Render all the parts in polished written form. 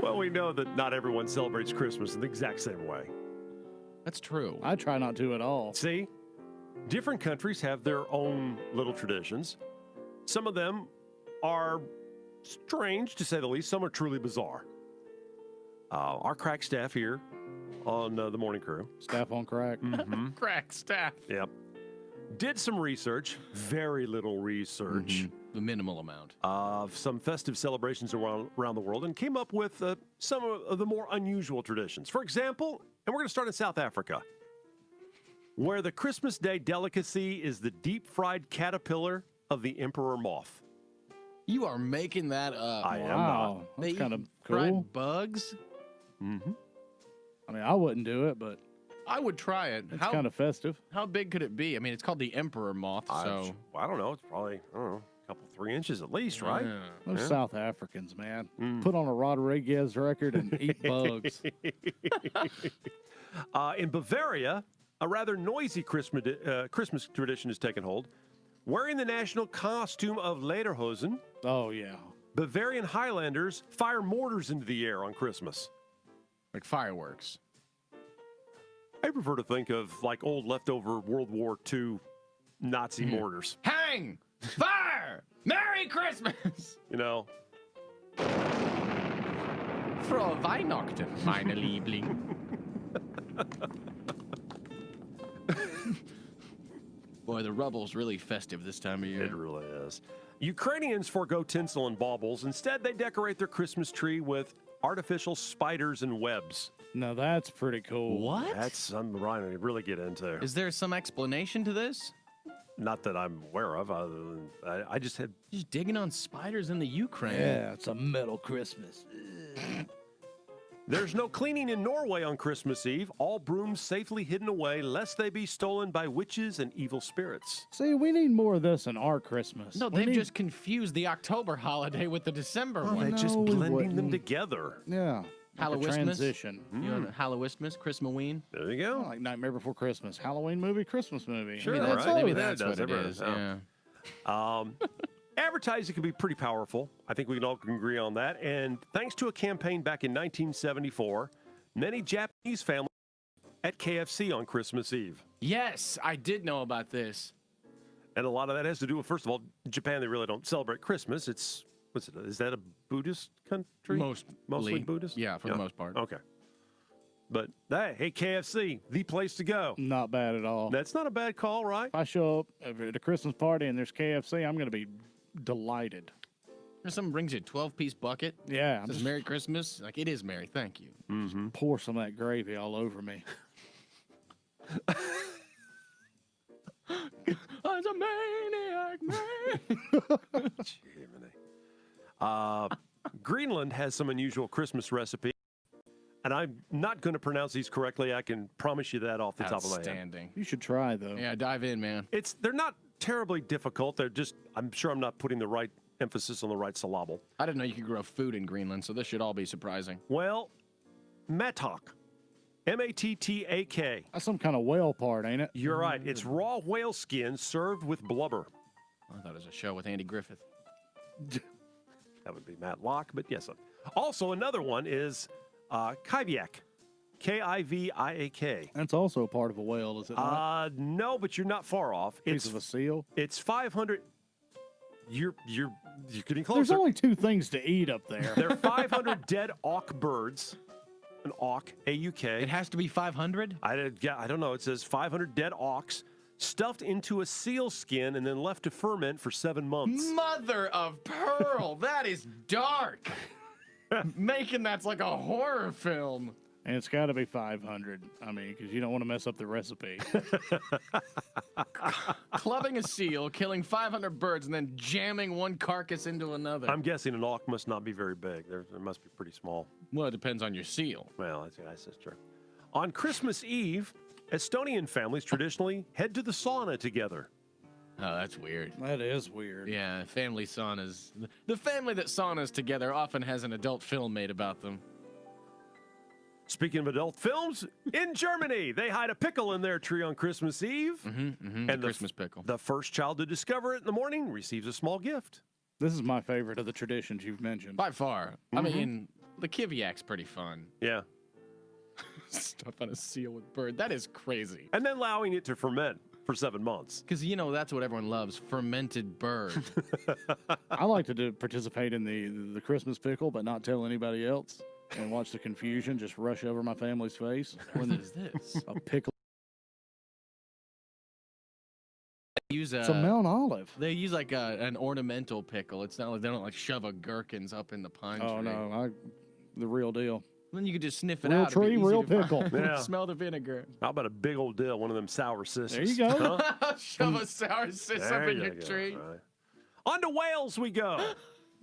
Well, we know that not everyone celebrates Christmas in the exact same way. That's true. I try not to at all. See, different countries have their own little traditions. Some of them are strange, to say the least. Some are truly bizarre. Our crack staff here on the morning crew. Staff on crack. Crack staff. Yep. Did some research, very little research, The minimal amount. of some festive celebrations around the world and came up with some of the more unusual traditions. For example, and we're going to start in South Africa, where the Christmas Day delicacy is the deep-fried caterpillar of the emperor moth. You are making that up. I am not. Wow, They that's kind of eat fried cool. bugs? Mm-hmm. I mean, I wouldn't do it, but I would try it. it's kind of festive. How big could it be? I mean, it's called the emperor moth, so... I don't know. It's probably, I don't know, a couple, 3 inches at least, right? Yeah. Those Yeah. South Africans, man, Mm. put on a Rodriguez record and eat bugs. In Bavaria, a rather noisy Christmas tradition has taken hold. Wearing the national costume of Lederhosen, Oh yeah, Bavarian Highlanders fire mortars into the air on Christmas. Like fireworks. I prefer to think of like old leftover World War II Nazi mortars. Hang! Fire! Merry Christmas! You know, Frohe Weihnachten, meine Liebling. Boy, the rubble's really festive this time of year. it really is. Ukrainians forego tinsel and baubles. Instead, they decorate their Christmas tree with artificial spiders and webs. no, that's pretty cool. What? That's something Ryan would really get into. Is there some explanation to this? Not that I'm aware of, other than I just had. Just digging on spiders in the Ukraine. Yeah, it's a metal Christmas. There's no cleaning in Norway on Christmas Eve. All brooms safely hidden away, lest they be stolen by witches and evil spirits. See, we need more of this in our Christmas. No, We they've need- just confused the October holiday with the December Oh, one. they're just no, we blending them wouldn't. together. yeah, like a Hallowistmas? transition. You know, Hallowistmas, Christmaween. There you go. Like Nightmare Before Christmas, Halloween movie, Christmas movie. Sure, Maybe that's, right. maybe Yeah, that's it does. what it Everyone- is. yeah. Yeah. Advertising can be pretty powerful. I think we can all agree on that. And thanks to a campaign back in 1974, many Japanese families at KFC on Christmas Eve. Yes, I did know about this. And a lot of that has to do with, first of all, Japan, they really don't celebrate Christmas. It's, what's it, is that a Buddhist country? Mostly Buddhist? Yeah, for the most part. Okay. But hey, KFC, the place to go. Not bad at all. That's not a bad call, right? If I show up at a Christmas party and there's KFC, I'm going to be delighted. If someone brings you a 12-piece bucket, Yeah, I'm says just Merry Christmas, like, it is Merry, thank you. Mm-hmm. pour some of that gravy all over me. I'm a maniac, man. Greenland has some unusual Christmas recipe, and I'm not going to pronounce these correctly. I can promise you that off the top of my head. Outstanding. You should try though. Yeah, dive in, man. They're not terribly difficult. They're just, I'm sure I'm not putting the right emphasis on the right syllable. I didn't know you could grow food in Greenland, so this should all be surprising. Well, mattak, M-A-T-T-A-K. That's some kind of whale part, ain't it? You're right. It's raw whale skin served with blubber. I thought it was a show with Andy Griffith. That would be Matt Locke, but yes. Also, another one is Kiviak, K-I-V-I-A-K. That's also a part of a whale, is it not? No, but you're not far off. Piece of a seal. It's 500. You're getting There's closer. only two things to eat up there. There are 500 dead auk birds. An auk, A-U-K. It has to be 500? I don't know. It says 500 dead auks stuffed into a seal skin and then left to ferment for 7 months. Mother of pearl, that is dark. Making that's like a horror film. And it's got to be 500. I mean, because you don't want to mess up the recipe. Clubbing a seal, killing 500 birds, and then jamming one carcass into another. I'm guessing an auk must not be very big. It must be pretty small. Well, it depends on your seal. Well, that's true. On Christmas Eve, Estonian families traditionally head to the sauna together. Oh, that's weird. That is weird. Yeah, family saunas. The family that saunas together often has an adult film made about them. Speaking of adult films, in Germany, they hide a pickle in their tree on Christmas Eve. And the Christmas pickle. The first child to discover it in the morning receives a small gift. This is my favorite of the traditions you've mentioned. By far. I mean, The Kiviak's pretty fun. Yeah. Stuff on a seal with bird. That is crazy. And then allowing it to ferment for 7 months. Because, that's what everyone loves. Fermented bird. I like to participate in the Christmas pickle, but not tell anybody else, and watch the confusion just rush over my family's face What when is this? a pickle. Use It's a melon olive. They use like an ornamental pickle. It's not like they don't like shove a gherkins up in the pine Oh tree. no, the real deal. Then you could just sniff it Real out. It'd be tree, easy real to find. pickle. Yeah. Smell the vinegar. How about a big old deal, one of them sour sisters? There you go. Huh? Shove a sour sis up There in you your go. tree. All right. On to Wales we go.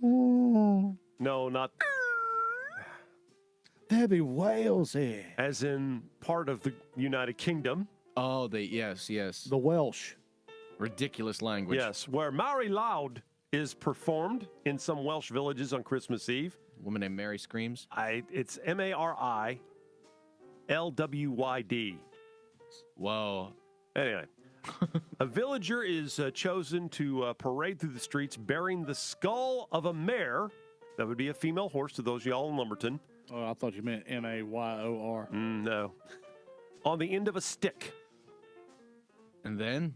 No, not There be whales here. as in part of the United Kingdom. Oh, yes. The Welsh. Ridiculous language. Yes, where Mary Loud is performed in some Welsh villages on Christmas Eve. Woman named Mary screams. It's MARILWYD. Whoa. Anyway, a villager is chosen to parade through the streets bearing the skull of a mare. That would be a female horse to those of y'all in Lumberton. Oh, I thought you meant MAYOR. No. On the end of a stick. And then?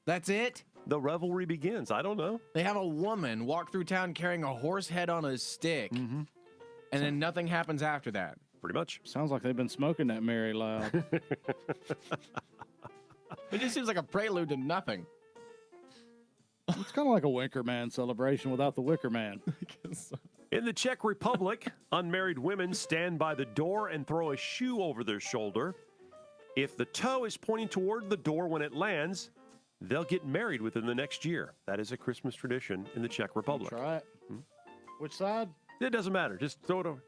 That's it? The revelry begins. I don't know. They have a woman walk through town carrying a horse head on a stick. And then nothing happens after that. Pretty much. Sounds like they've been smoking that Mary Loud. It just seems like a prelude to nothing. It's kind of like a Wicker Man celebration without the Wicker Man. In the Czech Republic, unmarried women stand by the door and throw a shoe over their shoulder. If the toe is pointing toward the door when it lands, they'll get married within the next year. That is a Christmas tradition in the Czech Republic. Try it. Which side? It doesn't matter. Just throw it over.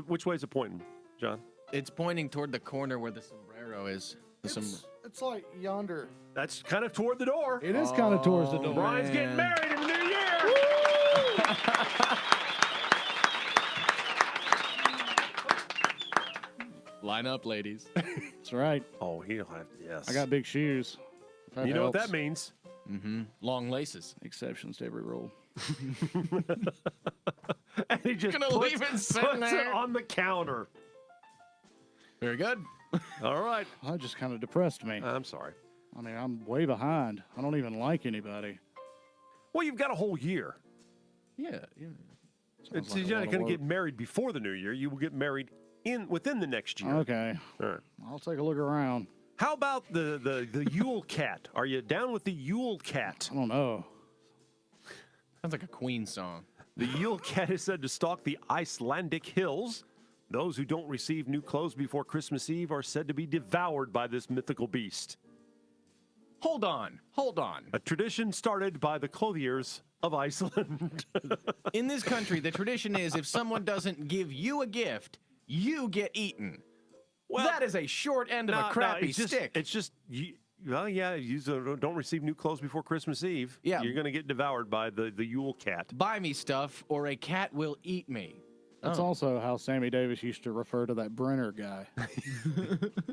Which way is it pointing, John? It's pointing toward the corner where the sombrero is. It's like yonder. That's kind of toward the door. It is kind of towards the door. Brian's getting man. married in the new year. Line up, ladies. That's right. Oh, he'll have to, yes. I got big shoes. If that You know what helps. that means? Long laces. Exceptions to every rule. And he just Gonna leave it sitting puts it there. on the counter. Very good. All right. That just kind of depressed me. I'm sorry. I mean, I'm way behind. I don't even like anybody. Well, you've got a whole year. Yeah. Sounds You're like a not lot of going to work. get married before the new year. You will get married within the next year. Okay. All right. I'll take a look around. How about the Yule Cat? Are you down with the Yule Cat? I don't know. Sounds like a Queen song. The Yule Cat is said to stalk the Icelandic hills. Those who don't receive new clothes before Christmas Eve are said to be devoured by this mythical beast. Hold on. A tradition started by the clothiers of Iceland. In this country, the tradition is if someone doesn't give you a gift, you get eaten. Well, that is a short end of a crappy stick. It's just, you don't receive new clothes before Christmas Eve. Yeah. You're going to get devoured by the Yule Cat. Buy me stuff or a cat will eat me. That's also how Sammy Davis used to refer to that Brenner guy.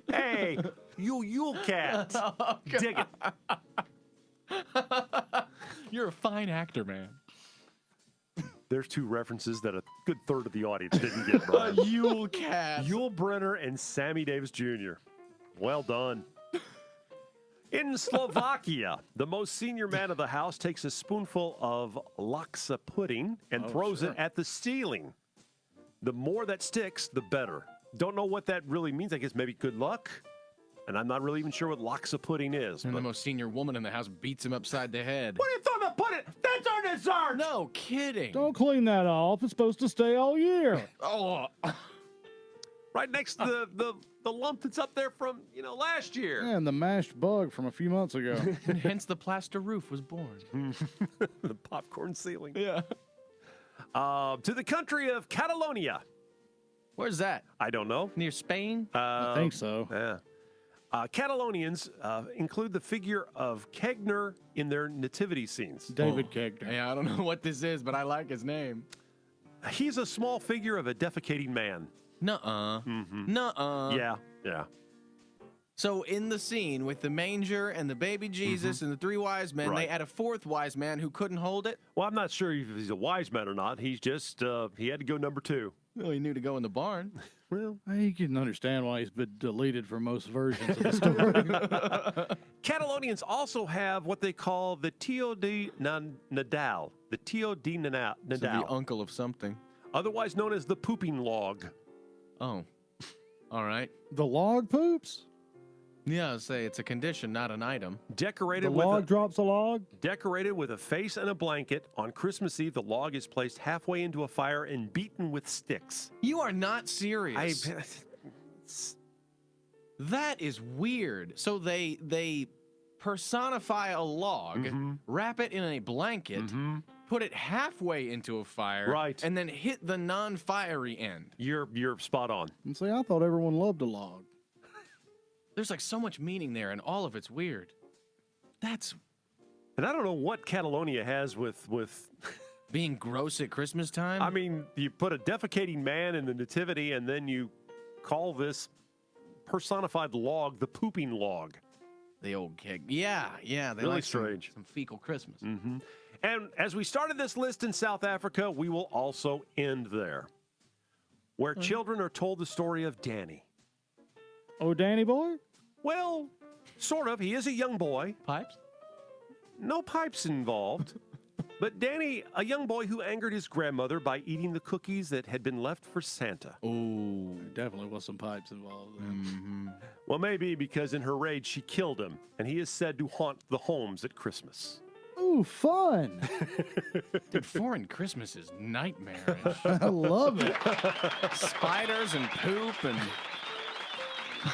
Hey, Yule Cat. Dig it. You're a fine actor, man. There's two references that a good third of the audience didn't get, Brian. Yule cat. Yul Brynner and Sammy Davis Jr. Well done. In Slovakia, the most senior man of the house takes a spoonful of laksa pudding and throws it at the ceiling. The more that sticks, the better. Don't know what that really means. I guess maybe good luck. And I'm not really even sure what laksa pudding is. And But the most senior woman in the house beats him upside the head. what are you throwing the pudding? That's our dessert! No kidding. Don't clean that off. It's supposed to stay all year. Oh, Right next to the lump that's up there from, last year. And the mashed bug from a few months ago. and hence the plaster roof was born. The popcorn ceiling. Yeah. To the country of Catalonia. Where's that? I don't know. Near Spain? I think so. Yeah. Catalonians include the figure of Kegner in their nativity scenes. David Kegner. Yeah, I don't know what this is, but I like his name. He's a small figure of a defecating man. Nuh-uh. Nuh-uh. Yeah, yeah. So in the scene with the manger and the baby Jesus and the three wise men, Right. they had a fourth wise man who couldn't hold it. Well, I'm not sure if he's a wise man or not. He's just, he had to go number 2. Well, he knew to go in the barn. Well, You can understand why he's been deleted from most versions of the story. Catalonians also have what they call the Tio de Nadal. The Tio de Nadal. So the uncle of something. Otherwise known as the pooping log. Oh. All right. The log poops? Yeah, I'll say it's a condition, not an item. Decorated The with log drops a log? decorated with a face and a blanket. On Christmas Eve, the log is placed halfway into a fire and beaten with sticks. You are not serious. That is weird. So they personify a log, wrap it in a blanket, put it halfway into a fire, Right. and then hit the non-fiery end. You're spot on. And see, I thought everyone loved a log. There's like so much meaning there, and all of it's weird. That's And I don't know what Catalonia has with being gross at Christmas time. I mean, you put a defecating man in the nativity and then you call this personified log the pooping log. the old keg. Yeah. They Really like strange. Some fecal Christmas. And as we started this list in South Africa, we will also end there, where children are told the story of Danny. Oh, Danny boy? Well, sort of. He is a young boy. Pipes? No pipes involved. But Danny, a young boy who angered his grandmother by eating the cookies that had been left for Santa. Ooh. There definitely was some pipes involved. There. Well, maybe because in her rage she killed him, and he is said to haunt the homes at Christmas. Ooh, fun. Dude, foreign Christmas is nightmarish. I love it. Spiders and poop and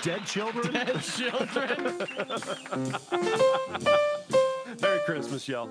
Dead children? dead children. Merry Christmas, y'all.